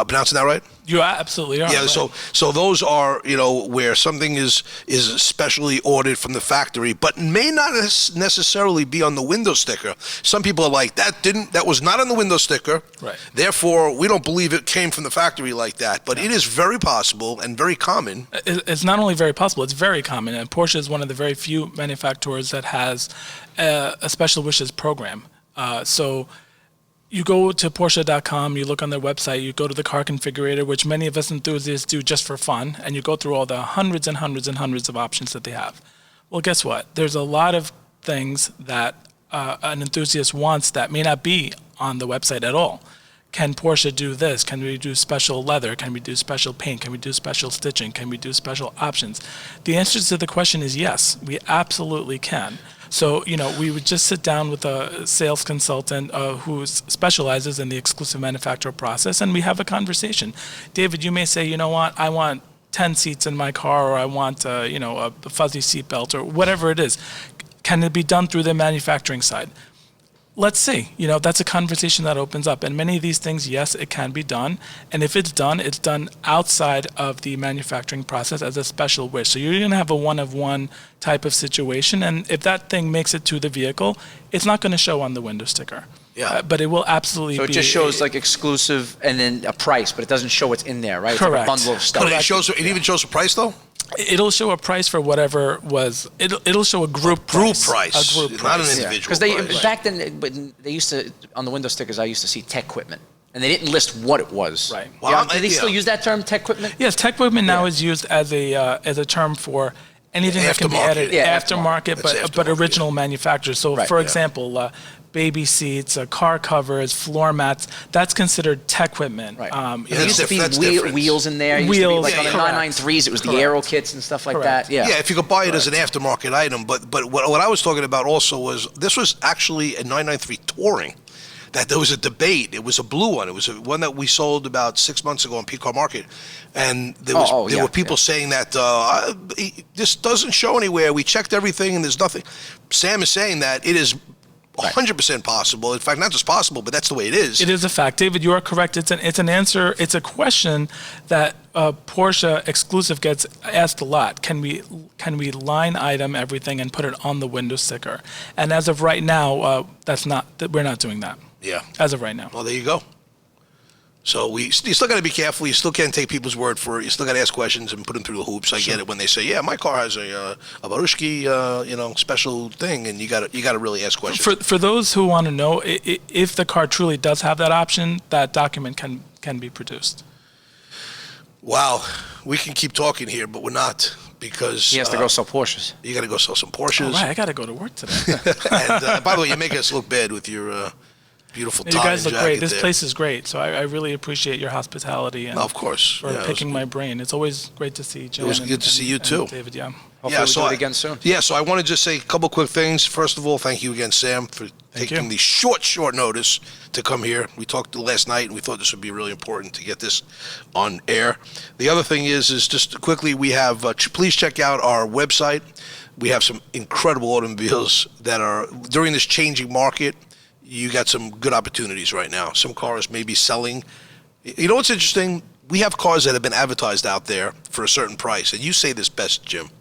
Pronouncing that right? You absolutely are. Yeah, right. so those are, where something is specially ordered from the factory, but may not necessarily be on the window sticker. Some people are like, that was not on the window sticker. Right. Therefore, we don't believe it came from the factory like that. But it is very possible and very common. It's not only very possible, it's very common. And Porsche is one of the very few manufacturers that has a special wishes program. So you go to Porsche.com, you look on their website, you go to the car configurator, which many of us enthusiasts do just for fun, and you go through all the hundreds and hundreds and hundreds of options that they have. Well, guess what? There's a lot of things that an enthusiast wants that may not be on the website at all. Can Porsche do this? Can we do special leather? Can we do special paint? Can we do special stitching? Can we do special options? The answer to the question is yes, we absolutely can. So, we would just sit down with a sales consultant who specializes in the exclusive manufacturer process, and we have a conversation. David, you may say, you know what, I want 10 seats in my car, or I want, a fuzzy seat belt, or whatever it is. Can it be done through the manufacturing side? Let's see. That's a conversation that opens up. And many of these things, yes, it can be done. And if it's done outside of the manufacturing process as a special wish. So you're going to have a one-of-one type of situation. And if that thing makes it to the vehicle, it's not going to show on the window sticker. Yeah. But it will absolutely So be. it just shows like exclusive and then a price, but it doesn't show what's in there, right? Correct. It's like a bundle of stuff. But it even shows a price, though? It'll show a price for whatever was. It'll show a group price. price, A group not an price. individual. Because back then, they used to, on the window stickers, I used to see tech equipment. And they didn't list what it was. Right. Well, Do they still use that term, tech equipment? Yes, tech equipment now is used as a term for anything that can be Aftermarket. added Yeah, aftermarket, That's but aftermarket, original manufacturer. So, Right. for Yeah. example, baby seats, car covers, floor mats, that's considered tech equipment. Right. Yeah, There used to be that's different. wheels in there. It used to be Wheels, like on the correct. 993s, it was the Correct. aero kits and stuff like Correct. that. Yeah. Yeah, if you could buy it as an aftermarket item. But what I was talking about also was, this was actually a 993 Touring. That there was a debate. It was a blue one. It was one that we sold about 6 months ago on Pcarmarket, and there were people saying that this doesn't show anywhere. We checked everything, and there's nothing. Sam is saying that it is 100% possible. In fact, not just possible, but that's the way it is. It is a fact, David. You are correct. It's an answer. It's a question that Porsche exclusive gets asked a lot. Can we line item everything and put it on the window sticker? And as of right now, we're not doing that. Yeah. As of right now. Well, there you go. So you still got to be careful. You still can't take people's word for it. You still got to ask questions and put them through the hoops. I get it when they say, "Yeah, my car has a Baruchki, special thing," and you got to really ask questions. For those who want to know, if the car truly does have that option, that document can be produced. Wow, we can keep talking here, but we're not, because He has to go sell Porsches. you got to go sell some Porsches. All right, I got to go to work today. And by the way, you make us look bad with your beautiful You tie guys and look great. jacket This there. place is great. So I really appreciate your hospitality and Of course. for picking my brain. It's always great to see Jen. It was good to see you, too. David, yeah. Hopefully we do it again soon. Yeah, so I want to just say a couple quick things. First of all, thank you again, Sam, for taking the short notice to come here. We talked last night, and we thought this would be really important to get this on air. The other thing is just quickly, we have, please check out our website. We have some incredible automobiles that are, during this changing market, you got some good opportunities right now. Some cars may be selling. You know what's interesting? We have cars that have been advertised out there for a certain price, and you say this best, Jim.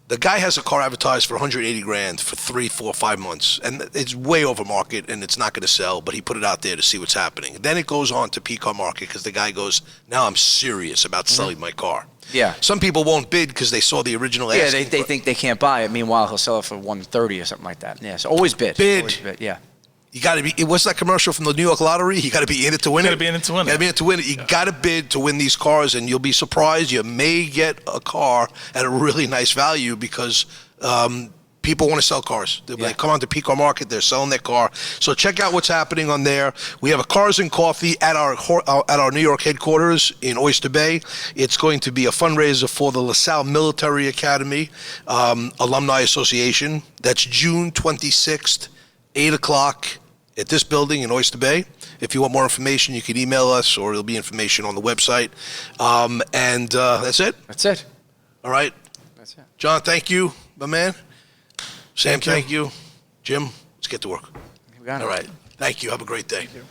The guy has a car advertised for 180 grand for 3, 4, 5 months, and it's way over market, and it's not going to sell, but he put it out there to see what's happening. Then it goes on to Pcarmarket because the guy goes, now I'm serious about selling my car. Yeah. Some people won't bid because they saw the original Yeah, asking they think they can't buy it. Meanwhile, he'll sell it for 130 or something like that. Yeah, so always bid. Bid. Always bid. Yeah. You got to be. What's that commercial from the New York Lottery? You got to be in it to win it. Got to be in it to win it. Got to be in it to win it. You got to bid to win these cars, and you'll be surprised. You may get a car at a really nice value because people want to sell cars. They come on to Pcarmarket, they're selling their car. So check out what's happening on there. We have a Cars and Coffee at our New York headquarters in Oyster Bay. It's going to be a fundraiser for the LaSalle Military Academy Alumni Association. That's June 26th, 8 o'clock at this building in Oyster Bay. If you want more information, you can email us, or there'll be information on the website. And that's it. That's it. All right. That's it. John, thank you, my man. Sam, thank you. Jim, let's get to work. We got it. All right. Thank you. Have a great day. Thank you.